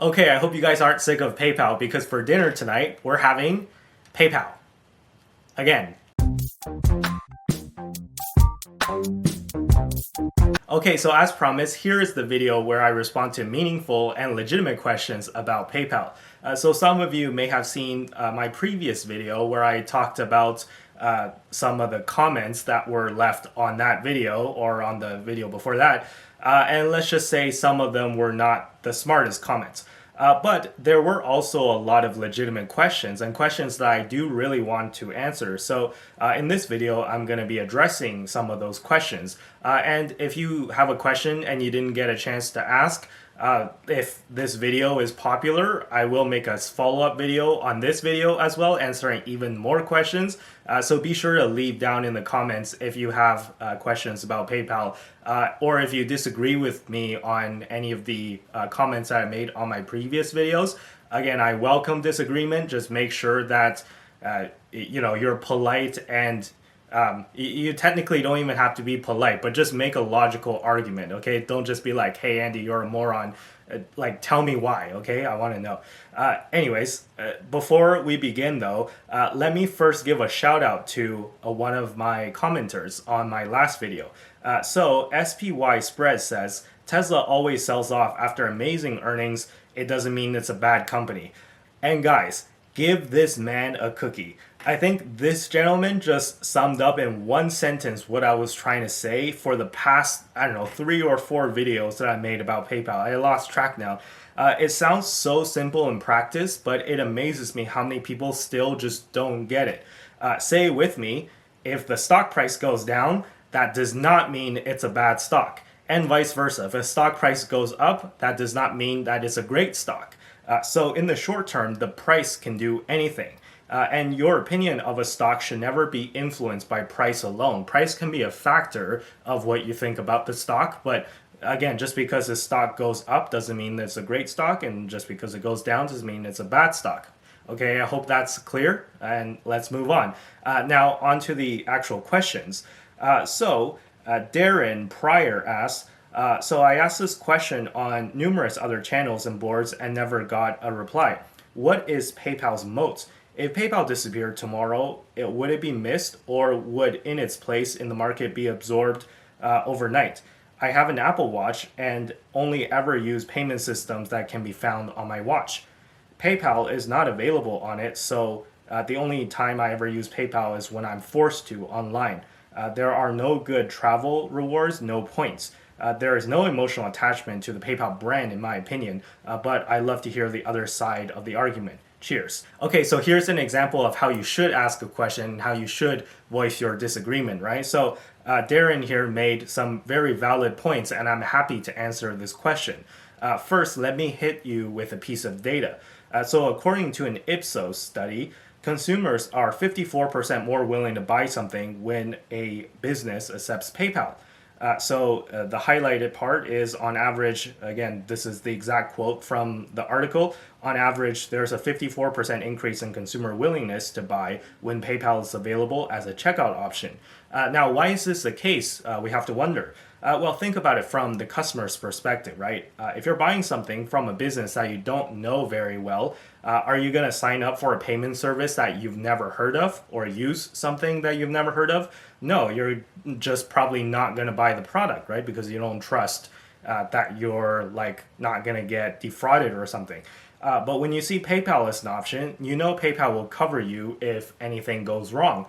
Okay, I hope you guys aren't sick of PayPal because for dinner tonight, we're having PayPal. Again. Okay, so as promised, here is the video where I respond to meaningful and legitimate questions about PayPal. So some of you may have seen my previous video where I talked about some of the comments that were left on that video or on the video before that. And let's just say some of them were not the smartest comments. But there were also a lot of legitimate questions and questions that I do really want to answer. So in this video, I'm going to be addressing some of those questions. And if you have a question and you didn't get a chance to ask, if this video is popular, I will make a follow-up video on this video as well, answering even more questions. So be sure to leave down in the comments if you have questions about PayPal, or if you disagree with me on any of the comments that I made on my previous videos. Again, I welcome disagreement. Just make sure that you're polite and you technically don't even have to be polite, but just make a logical argument, okay? Don't just be like, hey, Andy, you're a moron. Like, tell me why, okay? I want to know. Anyways, before we begin, though, let me first give a shout out to one of my commenters on my last video. So, SPY Spread says, Tesla always sells off after amazing earnings. It doesn't mean it's a bad company. And guys, give this man a cookie. I think this gentleman just summed up in one sentence what I was trying to say for the past, 3 or 4 videos that I made about PayPal. I lost track now. It sounds so simple in practice, but it amazes me how many people still just don't get it. Say with me, if the stock price goes down, that does not mean it's a bad stock. And vice versa. If a stock price goes up, that does not mean that it's a great stock. So in the short term, the price can do anything. And your opinion of a stock should never be influenced by price alone. Price can be a factor of what you think about the stock, but again, just because the stock goes up doesn't mean that it's a great stock, and just because it goes down doesn't mean it's a bad stock. Okay, I hope that's clear, and let's move on. Now, on to the actual questions. Darren Pryor asks, so I asked this question on numerous other channels and boards and never got a reply. What is PayPal's moat? If PayPal disappeared tomorrow, would it be missed, or would in its place in the market be absorbed overnight? I have an Apple Watch and only ever use payment systems that can be found on my watch. PayPal is not available on it, so the only time I ever use PayPal is when I'm forced to online. There are no good travel rewards, no points. There is no emotional attachment to the PayPal brand, in my opinion, but I love to hear the other side of the argument. Cheers. Okay, so here's an example of how you should ask a question and how you should voice your disagreement, right? So Darren here made some very valid points, and I'm happy to answer this question. First, let me hit you with a piece of data. So according to an Ipsos study, consumers are 54% more willing to buy something when a business accepts PayPal. The highlighted part is on average, again, this is the exact quote from the article, on average, there's a 54% increase in consumer willingness to buy when PayPal is available as a checkout option. Now, why is this the case? We have to wonder. Well, think about it from the customer's perspective, right? If you're buying something from a business that you don't know very well, are you going to sign up for a payment service that you've never heard of or use something that you've never heard of? No, you're just probably not going to buy the product, right? Because you don't trust that you're not going to get defrauded or something. But when you see PayPal as an option, you know PayPal will cover you if anything goes wrong.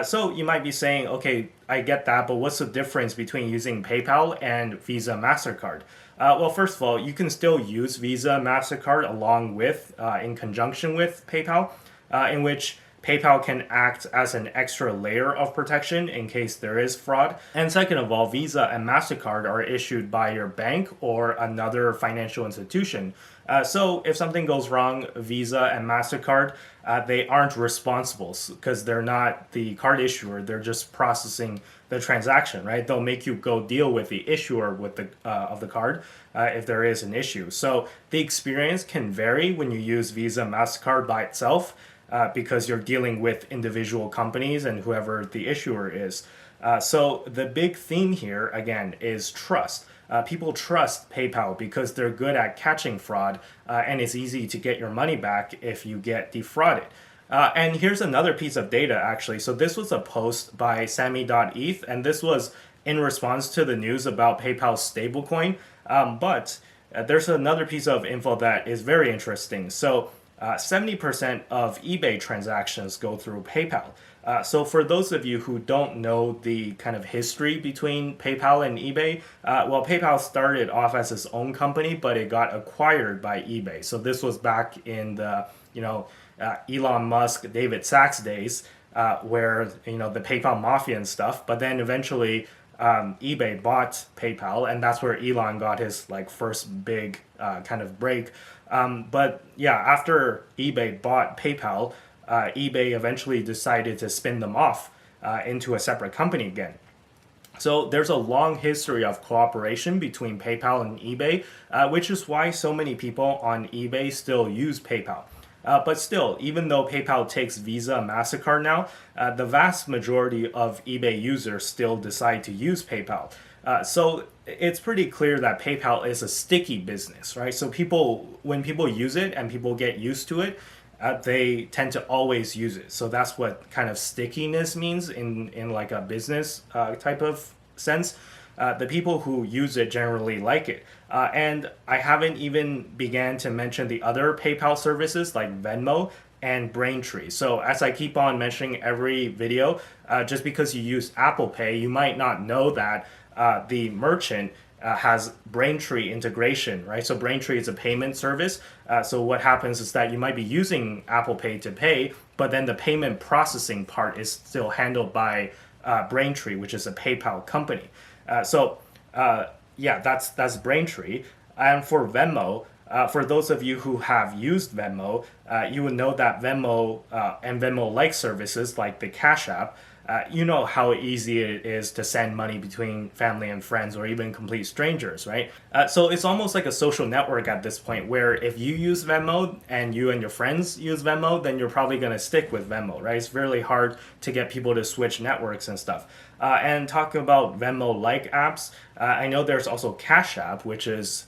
So you might be saying, okay, I get that, but what's the difference between using PayPal and Visa, MasterCard? Well, first of all, you can still use Visa, MasterCard along with, in conjunction with PayPal, in which PayPal can act as an extra layer of protection in case there is fraud. And second of all, Visa and MasterCard are issued by your bank or another financial institution. So if something goes wrong, Visa and MasterCard, they aren't responsible because they're not the card issuer. They're just processing the transaction, right? They'll make you go deal with the issuer with the of the card if there is an issue. So the experience can vary when you use Visa, MasterCard by itself. Because you're dealing with individual companies and whoever the issuer is. So the big theme here, again, is trust. People trust PayPal because they're good at catching fraud, and it's easy to get your money back if you get defrauded. And here's another piece of data, actually. So this was a post by Sammy.eth, and this was in response to the news about PayPal's stablecoin. But there's another piece of info that is very interesting. So 70% of eBay transactions go through PayPal. So for those of you who don't know the kind of history between PayPal and eBay, well, PayPal started off as its own company, but it got acquired by eBay. So this was back in the, Elon Musk, David Sachs days, where, the PayPal mafia and stuff. But then eventually eBay bought PayPal, and that's where Elon got his first big kind of break. But yeah, after eBay bought PayPal, eBay eventually decided to spin them off into a separate company again. So there's a long history of cooperation between PayPal and eBay, which is why so many people on eBay still use PayPal. But still, even though PayPal takes Visa and MasterCard now, the vast majority of eBay users still decide to use PayPal. So it's pretty clear that PayPal is a sticky business, right? So when people use it and people get used to it, they tend to always use it. So that's what kind of stickiness means in like a business type of sense. The people who use it generally like it. And I haven't even began to mention the other PayPal services like Venmo and Braintree. So as I keep on mentioning every video, just because you use Apple Pay, you might not know that the merchant has Braintree integration, right? So Braintree is a payment service. So what happens is that you might be using Apple Pay to pay, but then the payment processing part is still handled by Braintree, which is a PayPal company. That's Braintree. And for Venmo, for those of you who have used Venmo, you would know that Venmo and Venmo-like services like the Cash App, you know how easy it is to send money between family and friends or even complete strangers, right? So it's almost like a social network at this point where if you use Venmo and you and your friends use Venmo, then you're probably going to stick with Venmo, right? It's really hard to get people to switch networks and stuff. And talking about Venmo-like apps, I know there's also Cash App, which is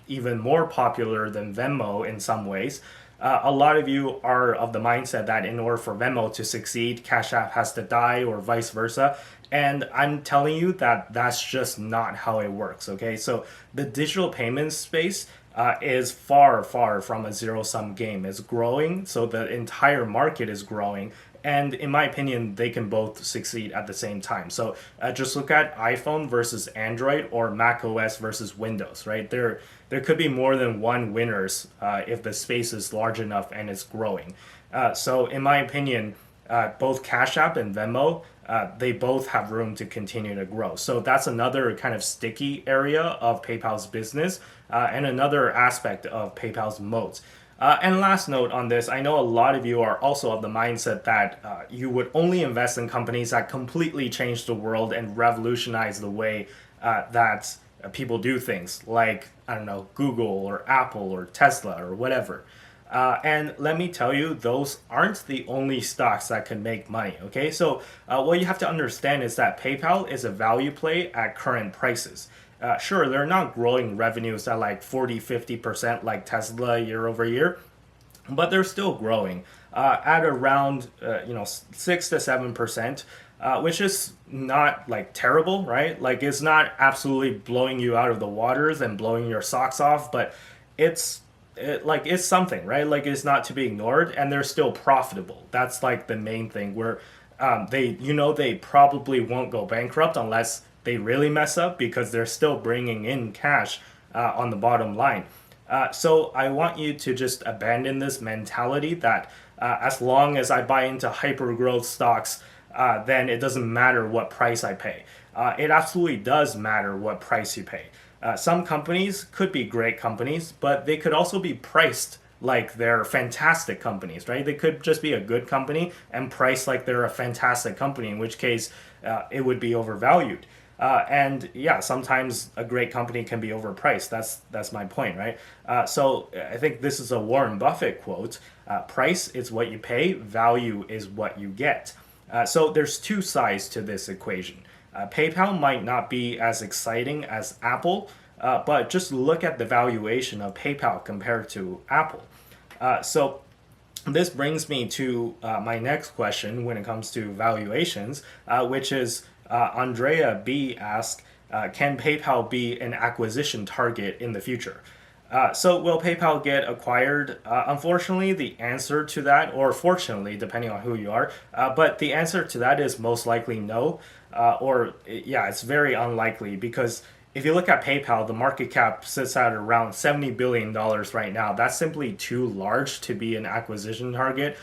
even more popular than Venmo in some ways. A lot of you are of the mindset that in order for Venmo to succeed, Cash App has to die or vice versa. And I'm telling you that that's just not how it works, okay? So the digital payments space is far, far from a zero-sum game. It's growing, so the entire market is growing. And in my opinion, they can both succeed at the same time. So just look at iPhone versus Android or Mac OS versus Windows, right? There could be more than one winners if the space is large enough and it's growing. So in my opinion, both Cash App and Venmo, they both have room to continue to grow. So that's another kind of sticky area of PayPal's business and another aspect of PayPal's moat. And last note on this, I know a lot of you are also of the mindset that you would only invest in companies that completely change the world and revolutionize the way that people do things, like, I don't know, Google or Apple or Tesla or whatever. And let me tell you, those aren't the only stocks that can make money, okay? So what you have to understand is that PayPal is a value play at current prices. Sure, they're not growing revenues at like 40-50% like Tesla year over year, but they're still growing at around 6 to 7%, which is not like terrible, right? Like it's not absolutely blowing you out of the waters and blowing your socks off, but it's something, right? Like it's not to be ignored, and they're still profitable. That's like the main thing. Where they probably won't go bankrupt unless they really mess up, because they're still bringing in cash on the bottom line. So I want you to just abandon this mentality that as long as I buy into hyper growth stocks, then it doesn't matter what price I pay. It absolutely does matter what price you pay. Some companies could be great companies, but they could also be priced like they're fantastic companies, right? They could just be a good company and priced like they're a fantastic company, in which case it would be overvalued. And yeah, sometimes a great company can be overpriced. That's my point, right? So I think this is a Warren Buffett quote. Price is what you pay, value is what you get. So there's two sides to this equation. PayPal might not be as exciting as Apple, but just look at the valuation of PayPal compared to Apple. So this brings me to my next question when it comes to valuations, which is Andrea B asked, can PayPal be an acquisition target in the future? So will PayPal get acquired? Unfortunately, the answer to that, or fortunately, depending on who you are, but the answer to that is most likely no. Yeah, it's very unlikely because if you look at PayPal, the market cap sits at around $70 billion right now. That's simply too large to be an acquisition target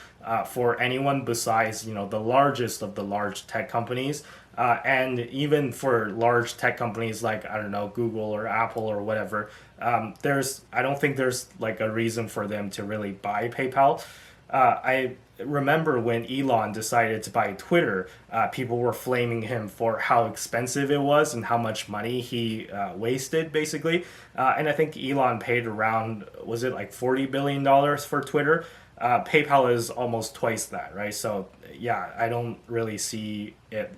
for anyone besides, the largest of the large tech companies. And even for large tech companies like, I don't know, Google or Apple or whatever, I don't think there's like a reason for them to really buy PayPal. I remember when Elon decided to buy Twitter, people were flaming him for how expensive it was and how much money he wasted, basically. And I think Elon paid around, was it like $40 billion for Twitter? PayPal is almost twice that, right? So yeah, I don't really see it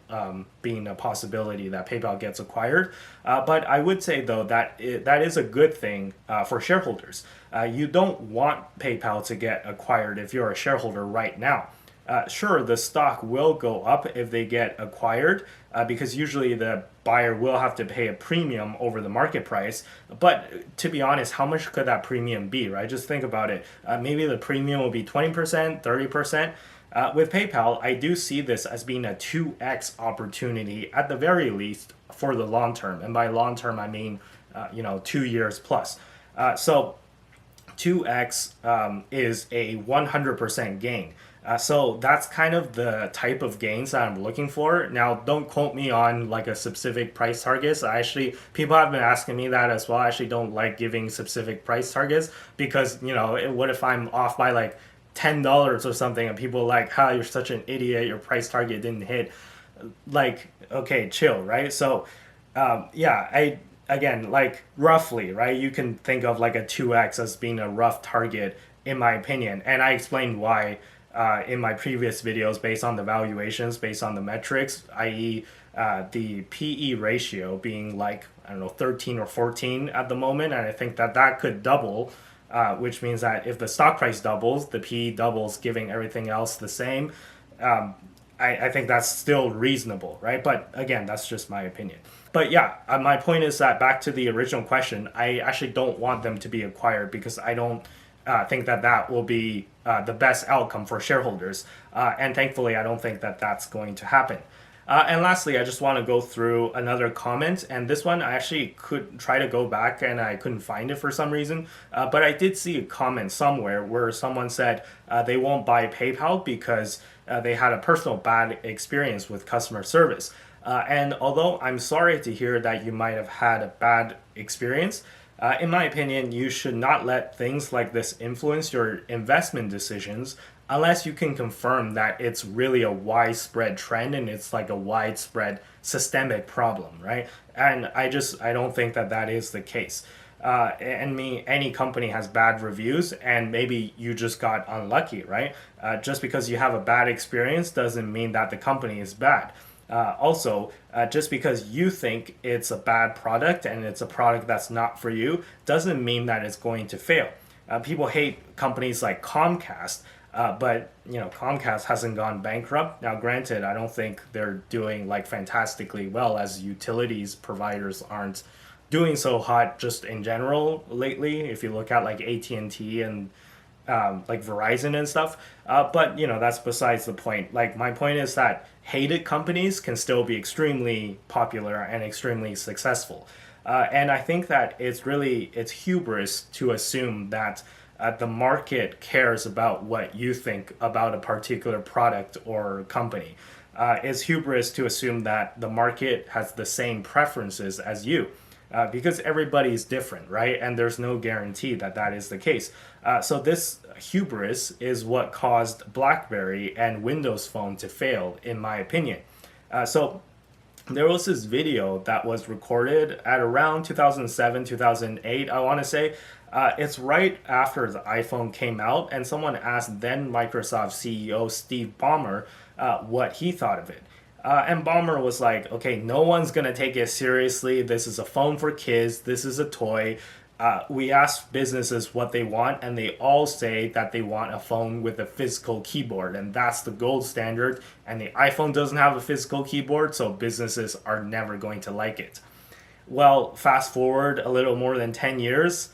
being a possibility that PayPal gets acquired. But I would say though that that is a good thing for shareholders. You don't want PayPal to get acquired if you're a shareholder right now. Sure, the stock will go up if they get acquired because usually the buyer will have to pay a premium over the market price. But to be honest, how much could that premium be, right? Just think about it. Maybe the premium will be 20%, 30%. With PayPal, I do see this as being a 2x opportunity at the very least for the long term. And by long term, I mean, 2 years plus. So 2x is a 100% gain. So that's kind of the type of gains that I'm looking for. Now, don't quote me on like a specific price targets. People have been asking me that as well. I actually don't like giving specific price targets because, what if I'm off by like $10 or something and people are like, you're such an idiot, your price target didn't hit. Like, okay, chill, right? So, again, like roughly, right? You can think of like a 2x as being a rough target, in my opinion. And I explained why in my previous videos based on the valuations, based on the metrics, i.e., the PE ratio being like, I don't know, 13 or 14 at the moment. And I think that could double, which means that if the stock price doubles, the PE doubles, giving everything else the same. I think that's still reasonable, right? But again, that's just my opinion. But yeah, my point is that back to the original question, I actually don't want them to be acquired because I don't think that will be the best outcome for shareholders. And thankfully, I don't think that that's going to happen. And lastly, I just want to go through another comment. And this one, I actually could try to go back and I couldn't find it for some reason. But I did see a comment somewhere where someone said they won't buy PayPal because they had a personal bad experience with customer service. And although I'm sorry to hear that you might have had a bad experience, in my opinion, you should not let things like this influence your investment decisions unless you can confirm that it's really a widespread trend and it's like a widespread systemic problem, right? And I don't think that is the case. Any company has bad reviews and maybe you just got unlucky, right? Just because you have a bad experience doesn't mean that the company is bad. Also, just because you think it's a bad product and it's a product that's not for you doesn't mean that it's going to fail. People hate companies like Comcast, but Comcast hasn't gone bankrupt. Now, granted, I don't think they're doing like fantastically well, as utilities providers aren't doing so hot just in general lately. If you look at like AT&T and like Verizon and stuff. But that's besides the point. Like, my point is that hated companies can still be extremely popular and extremely successful. And I think that it's hubris to assume that the market cares about what you think about a particular product or company. It's hubris to assume that the market has the same preferences as you. Because everybody's different, right? And there's no guarantee that is the case. So this hubris is what caused BlackBerry and Windows Phone to fail, in my opinion. So there was this video that was recorded at around 2007, 2008, I want to say. It's right after the iPhone came out, and someone asked then Microsoft CEO Steve Ballmer what he thought of it. And Bomber was like, okay, no one's gonna take it seriously. This is a phone for kids. This is a toy. We ask businesses what they want, and they all say that they want a phone with a physical keyboard, and that's the gold standard. And the iPhone doesn't have a physical keyboard, so businesses are never going to like it. Well, fast forward a little more than 10 years,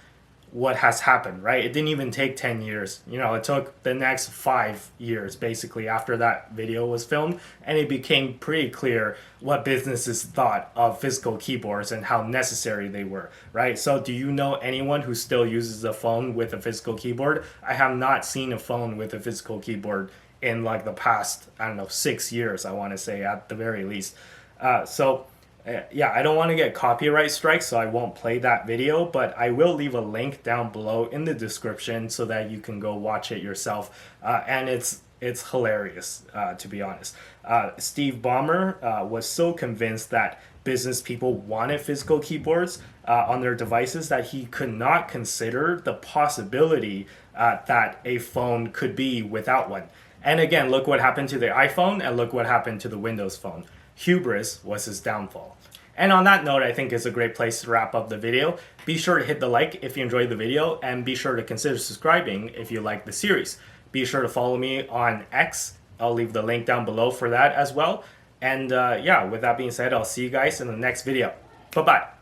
what has happened, right? It didn't even take 10 years. It took the next 5 years basically after that video was filmed, and it became pretty clear what businesses thought of physical keyboards and how necessary they were, right? So, do you know anyone who still uses a phone with a physical keyboard? I have not seen a phone with a physical keyboard in like the past, I don't know, 6 years, I want to say at the very least. Yeah, I don't want to get copyright strikes, so I won't play that video, but I will leave a link down below in the description so that you can go watch it yourself. And it's hilarious, to be honest. Steve Ballmer was so convinced that business people wanted physical keyboards on their devices that he could not consider the possibility that a phone could be without one. And again, look what happened to the iPhone and look what happened to the Windows Phone. Hubris was his downfall. And on that note, I think it's a great place to wrap up the video. Be sure to hit the like if you enjoyed the video, and be sure to consider subscribing if you like the series. Be sure to follow me on X. I'll leave the link down below for that as well. And yeah, with that being said, I'll see you guys in the next video. Bye-bye.